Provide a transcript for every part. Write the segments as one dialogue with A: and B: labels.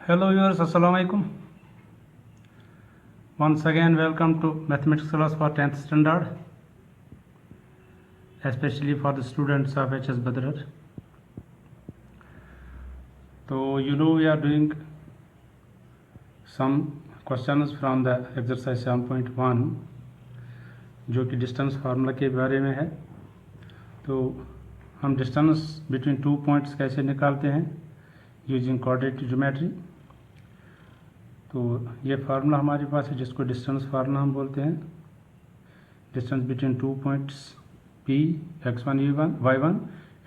A: Hello viewers, Assalamu alaikum. Once again welcome to mathematics class for 10th standard, especially for the students of HS Badrar. So we are doing some questions from the exercise 7.1 जो कि distance formula के बारे में है। तो हम distance between two points कैसे निकालते हैं यूजिंग कोऑर्डिनेट ज्योमेट्री। तो ये फार्मूला हमारे पास है जिसको डिस्टेंस फार्मूला हम बोलते हैं। Distance between two points P x1 y1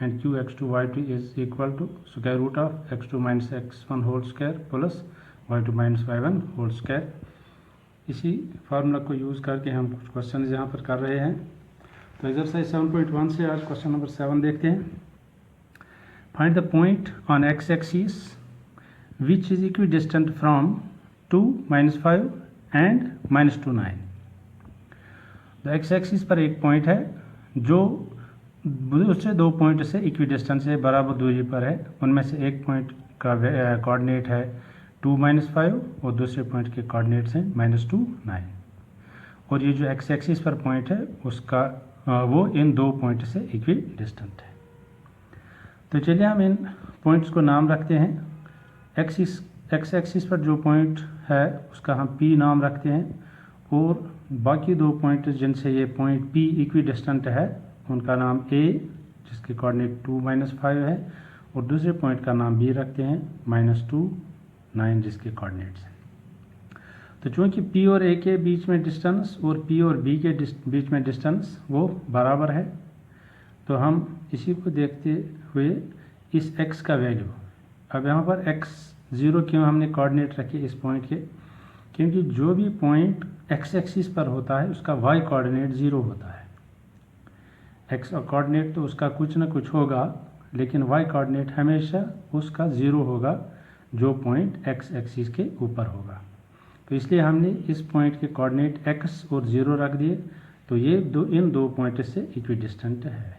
A: and Q x2 y2 is equal to square root of x2 minus x1 whole square plus y2 minus y1 whole square. इसी formula को use करके हम कुछ question यहाँ पर कर रहे हैं। तो एक्सरसाइज 7.1 से आज क्वेश्चन नंबर 7 देखते हैं। Find the point on x axis which is equi distant from 2 -5 and -2 9। तो एक्स एक्सिस पर एक पॉइंट है जो दूसरे दो पॉइंट से इक्वी डिस्टेंस से बराबर दूरी पर है। उनमें से एक पॉइंट का कोऑर्डिनेट है 2 -5 और दूसरे पॉइंट के कोऑर्डिनेट्स हैं -2 9। और ये जो एक्स एक्सिस पर पॉइंट है उसका वो इन दो पॉइंट से इक्वी डिस्टेंट है। तो चलिए हम इन पॉइंट्स को नाम रखते हैं। एक्स एक्सिस पर जो पॉइंट है उसका हम P नाम रखते हैं और बाकी दो पॉइंट जिनसे ये पॉइंट P इक्वी डिस्टेंट है उनका नाम A जिसके कोऑर्डिनेट 2 -5 है और दूसरे पॉइंट का नाम B रखते हैं -2 9 जिसके कोऑर्डिनेट्स हैं। तो चूँकि P और A के बीच में डिस्टेंस और P और B के बीच में डिस्टेंस वो बराबर है, तो हम इसी को देखते हुए इस x का वैल्यू, अब यहाँ पर x0 क्यों हमने कोऑर्डिनेट रखे इस पॉइंट के, क्योंकि जो भी पॉइंट x एक्सिस पर होता है उसका y कोऑर्डिनेट 0 होता है। x कोऑर्डिनेट तो उसका कुछ ना कुछ होगा लेकिन y कोऑर्डिनेट हमेशा उसका 0 होगा जो पॉइंट x एक्सिस के ऊपर होगा। तो इसलिए हमने इस पॉइंट के कोऑर्डिनेट x और 0 रख दिए। तो ये इन दो पॉइंट से इक्वी डिस्टेंट है।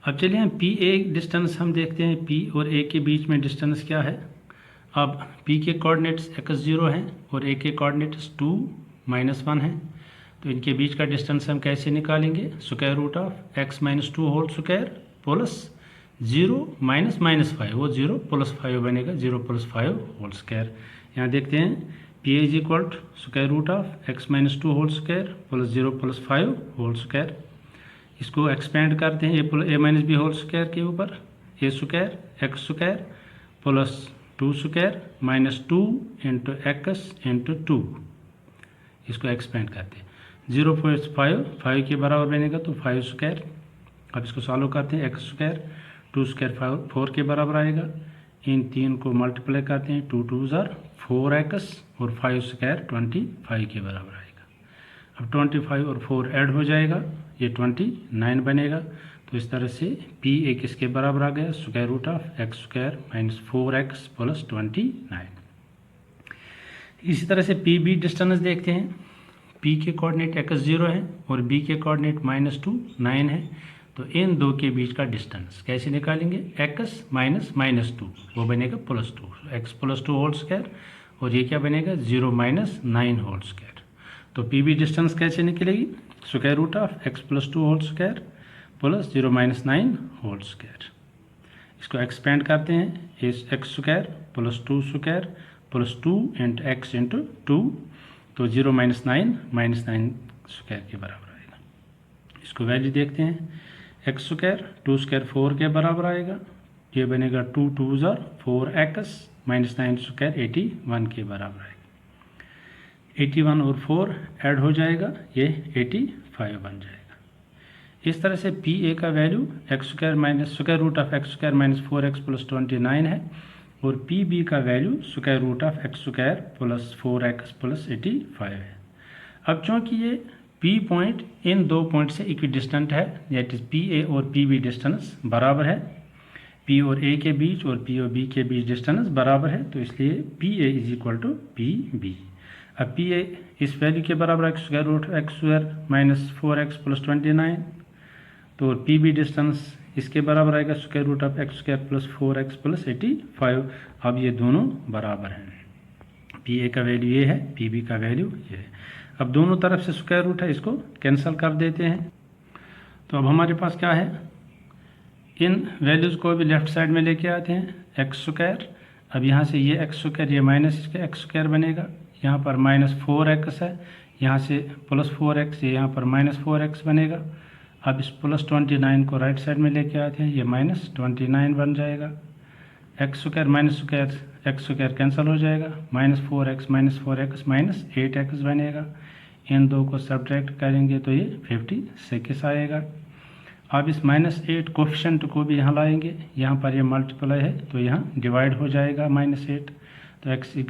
A: अब चलिए हम P A डिस्टेंस हम देखते हैं। P और A के बीच में डिस्टेंस क्या है। अब P के कोऑर्डिनेट्स x0 हैं और A के कोऑर्डिनेट्स 2 -1 हैं। तो इनके बीच का डिस्टेंस हम कैसे निकालेंगे, square root of x -2 whole square plus 0 -5, वो 0 + 5 बनेगा, 0 + 5 होल स्क्वायर। यहाँ देखते हैं P is equal to square root of x -2 whole square plus 0 + 5 whole square. इसको एक्सपेंड करते हैं a - b होल स्क्वायर के ऊपर a square x square plus 2 square -2 into x into 2। इसको एक्सपेंड करते हैं 0.5 के बराबर बनेगा तो 5 स्क्वायर। अब इसको सॉल्व करते हैं x स्क्वायर 2 स्क्वायर 4 के बराबर आएगा। इन तीन को मल्टीप्लाई करते हैं 2 2 ज़ार 4x और 5 स्क्वायर 25 के बराबर आएगा। अब 25 और 4 ऐड हो जाएगा, ये 29 बनेगा। तो इस तरह से P A किसके बराबर आ गया, square root of x square -4x plus 29। इसी तरह से P B डिस्टेंस देखते हैं। P के कोऑर्डिनेट x0 है और B के कोऑर्डिनेट -2 9 है। तो इन दो के बीच का डिस्टेंस कैसे निकालेंगे, x -2 वो बनेगा +2, x +2 होल स्क्वायर और ये क्या बनेगा 0 -9 होल स्क्वायर। तो पी बी डिस्टेंस कैसे निकलेगी, square root of x +2 whole square plus 0 -9 whole square. इसको एक्सपेंड करते हैं इस x square plus 2 square plus 2 into x into 2, तो 0 -9 स्क्वायर के बराबर आएगा। इसको वैल्यू देखते हैं, x स्क्वायर 2 स्क्वायर 4 के बराबर आएगा, ये बनेगा 2 2 ज़ार 4x -9 स्क्वायर 81 के बराबर आएगा। 81 और 4 ऐड हो जाएगा, ये 85 बन जाएगा। इस तरह से P A का value x square square root of x square -4x plus 29 है और P B का value square root of x square plus 4x plus 85 है। अब चूँकि ये P पॉइंट इन दो पॉइंट से इक्वी डिस्टेंट है, दैट इज P A और P B डिस्टेंस बराबर है, P और A के बीच और P और B के बीच डिस्टेंस बराबर है, तो इसलिए P A is equal to P B। अब P A इस वैल्यू के बराबर square root x square -4x plus 29, तो P B डिस्टेंस इसके बराबर आएगा square root of x square plus 4x plus 85। अब ये दोनों बराबर हैं, पी ए का वैल्यू ये है, पी बी का वैल्यू ये है। अब दोनों तरफ से स्क्वायर रूट है, इसको कैंसिल कर देते हैं। तो अब हमारे पास क्या है, इन वैल्यूज़ को भी लेफ्ट साइड में लेके आते हैं, एक्स स्क्वायर। अब यहाँ से ये एक्स स्क्वायर, ये माइनस इसका एक्स स्क्वायर बनेगा, यहाँ पर -4x है, यहाँ से +4x, ये यहाँ पर -4x बनेगा। अब इस +29 को राइट साइड में लेके आते हैं, ये -29 बन जाएगा। X square minus square x square cancel हो जाएगा, -4x -8x बनेगा। इन दो को सब्ट्रैक्ट करेंगे तो ये 56 आएगा। अब इस -8 कोफिशेंट को भी यहाँ लाएंगे, यहाँ पर ये मल्टीप्लाई है तो यहाँ डिवाइड हो जाएगा -8, तो x =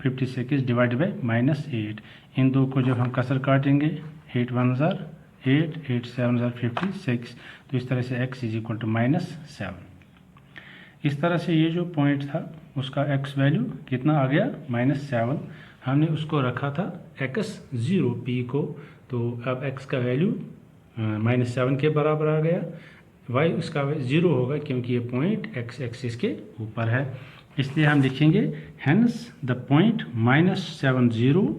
A: 56 डिवाइड बाई -8। इन दो को जब हम कसर काटेंगे, 8 1 ज़ार 8, 8 7 ज़ार 56, तो इस तरह से x = -7। इस तरह से ये जो पॉइंट था उसका x वैल्यू कितना आ गया, -7। हमने उसको रखा था x0 p को, तो अब x का वैल्यू -7 के बराबर आ गया। y उसका 0 होगा क्योंकि ये पॉइंट x एक्सिस के ऊपर है, इसलिए हम लिखेंगे hence the point -7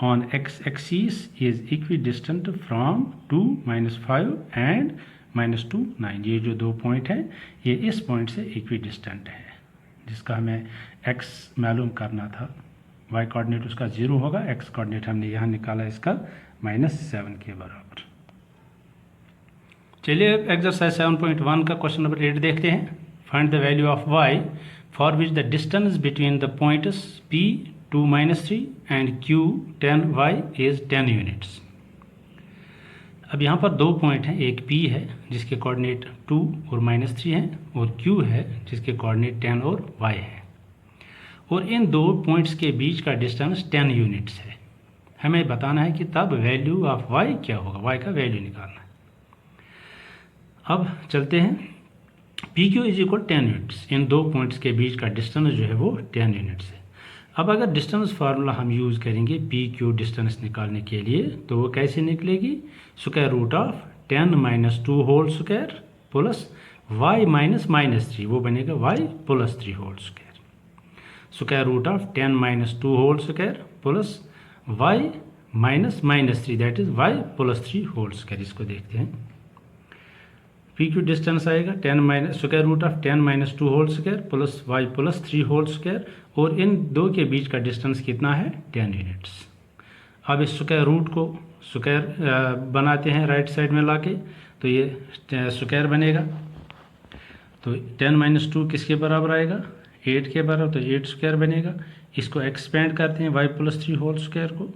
A: on x axis is equidistant from 2 -5 and -2 9। ये जो दो पॉइंट हैं ये इस पॉइंट से इक्विडिस्टेंट है, जिसका हमें x मालूम करना था। y कोऑर्डिनेट उसका 0 होगा, x कोऑर्डिनेट हमने यहाँ निकाला इसका -7 के बराबर। चलिए अब एक्सरसाइज 7.1 का क्वेश्चन नंबर 8 देखते हैं। Find the value of y for which the distance between the points p 2 -3 and q 10y is 10 units. अब यहाँ पर दो पॉइंट हैं, एक p है जिसके कोऑर्डिनेट 2 और -3 हैं, और q है जिसके कोऑर्डिनेट 10 और y है, और इन दो पॉइंट्स के बीच का डिस्टेंस 10 यूनिट्स है। हमें बताना है कि तब वैल्यू ऑफ y क्या होगा, y का वैल्यू निकालना है। अब चलते हैं, पी क्यू = 10 यूनिट्स, इन दो पॉइंट्स के बीच का डिस्टेंस जो है वो 10 यूनिट्स है। अब अगर डिस्टेंस फार्मूला हम यूज़ करेंगे पी क्यू डिस्टेंस निकालने के लिए, तो वो कैसे निकलेगी, √10 - 2 होल स्क्वायर प्लस y -3, वो बनेगा y +3 whole square. √10 - 2 whole square plus y -3, that is y +3 whole square. इसको देखते हैं, पी क्यू डिस्टेंस आएगा √10 - 2 whole square plus y +3 whole square, और इन दो के बीच का डिस्टेंस कितना है, 10 यूनिट्स। अब इस स्क्वायर रूट को स्क्वायर बनाते हैं राइट साइड में लाके, तो ये स्क्वायर बनेगा। तो 10 - 2 किसके बराबर आएगा, 8 के बराबर, तो 8 स्क्वायर बनेगा। इसको एक्सपेंड करते हैं y +3 होल स्क्वायर को,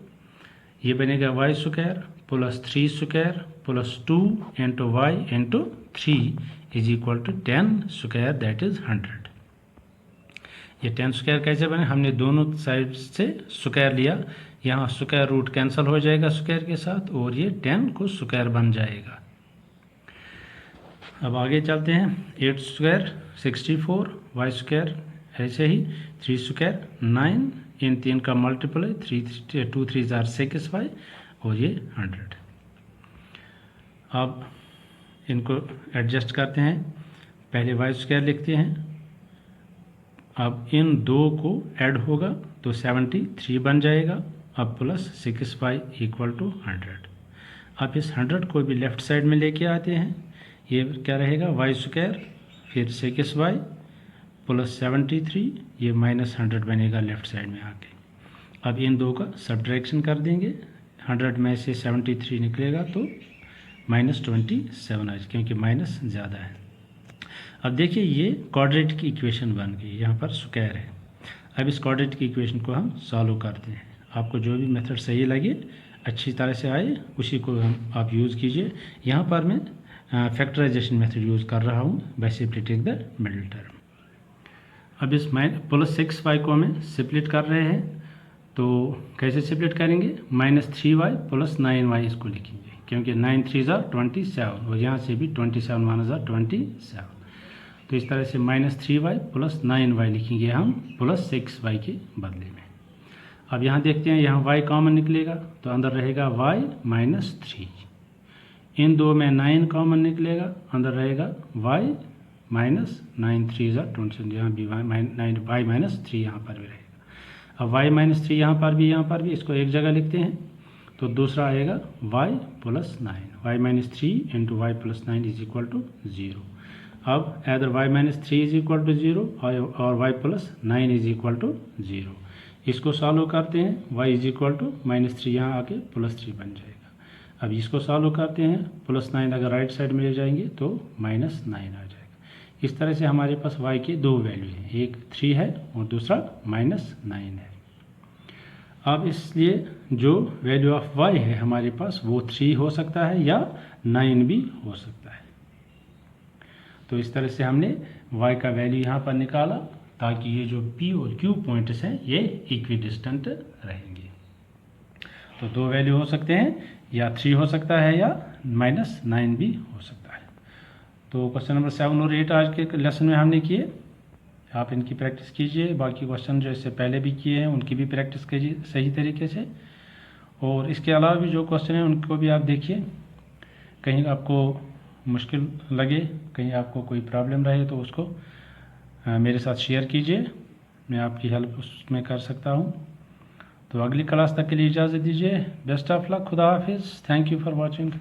A: ये बनेगा y square plus 3 square plus 2 into y into 3 is equal to 10 square, that is 100। ये 10 स्क्वायर कैसे बने, हमने दोनों साइड से स्क्वायर लिया, यहाँ स्क्वायर रूट कैंसिल हो जाएगा स्क्वायर के साथ, और ये 10 को स्क्वायर बन जाएगा। अब आगे चलते हैं, 8 स्क्वायर 64, y स्क्वायर ऐसे ही, 3 स्क्वायर 9, इन 3 का मल्टीप्लाई 2 3 ज़ार 6y, और ये 100। अब इनको एडजस्ट करते हैं, पहले y स्क्वायर लिखते हैं, अब इन दो को ऐड होगा तो 73 बन जाएगा, अब प्लस 6y = 100। अब इस 100 को भी लेफ़्ट साइड में लेके आते हैं, ये क्या रहेगा, y स्क्वायर फिर 6y प्लस 73, ये -100 बनेगा लेफ़्ट साइड में आके। अब इन दो का सब्ट्रैक्शन कर देंगे, 100 में से 73 निकलेगा तो -27 आएगा, क्योंकि माइनस ज़्यादा है। अब देखिए ये क्वाड्रेटिक की इक्वेशन बन गई, यहाँ पर स्क्वायर है। अब इस क्वाड्रेटिक की इक्वेशन को हम सॉल्व करते हैं। आपको जो भी मेथड सही लगे, अच्छी तरह से आए, उसी को आप यूज़ कीजिए। यहाँ पर मैं फैक्टराइजेशन मेथड यूज़ कर रहा हूँ, by simply take the middle term. अब इस +6y को हमें स्प्लिट कर रहे हैं, तो कैसे स्प्लिट करेंगे, -3y प्लस 9y इसको लिखेंगे, क्योंकि 9 3 ज़ा 27, और यहाँ से भी 27 1 ज़ा 27, तो इस तरह से -3y प्लस 9y लिखेंगे हम +6y के बदले में। अब यहाँ देखते हैं, यहाँ y कॉमन निकलेगा तो अंदर रहेगा y -3, इन दो में 9 कॉमन निकलेगा, अंदर रहेगा y माइनस 9 3 ज़ा 27, यहाँ भी y माइनस 3 यहाँ पर भी रहेगा। अब y माइनस 3 यहाँ पर भी इसको एक जगह लिखते हैं, तो दूसरा आएगा y plus 9, y minus 3 into y plus 9 is equal to 0। अब either y minus 3 is equal to 0 और y plus 9 is equal to 0। इसको सॉल्व करते हैं, y is equal to minus 3 यहाँ आके प्लस 3 बन जाएगा। अब इसको सॉल्व करते हैं, प्लस 9 अगर राइट साइड में ले जाएंगे तो माइनस 9 आ जाएगा। इस तरह से हमारे पास y के दो वैल्यू हैं, एक 3 है और दूसरा माइनस 9 है। अब इसलिए जो वैल्यू ऑफ y है हमारे पास वो 3 हो सकता है या 9 भी हो सकता है। तो इस तरह से हमने y का वैल्यू यहाँ पर निकाला ताकि ये जो p और q पॉइंट्स हैं ये इक्विडिस्टेंट रहेंगे। तो दो वैल्यू हो सकते हैं, या 3 हो सकता है या माइनस 9 भी हो सकता है। तो क्वेश्चन नंबर 7 और 8 आज के लेसन में हमने किए, आप इनकी प्रैक्टिस कीजिए। बाकी क्वेश्चन जो इससे पहले भी किए हैं उनकी भी प्रैक्टिस कीजिए सही तरीके से, और इसके अलावा भी जो क्वेश्चन हैं उनको भी आप देखिए। कहीं आपको मुश्किल लगे, कहीं आपको कोई प्रॉब्लम रहे तो उसको मेरे साथ शेयर कीजिए, मैं आपकी हेल्प उसमें कर सकता हूँ। तो अगली क्लास तक के लिए इजाज़त दीजिए। बेस्ट ऑफ लक, खुदा हाफिज़, थैंक यू फॉर वॉचिंग।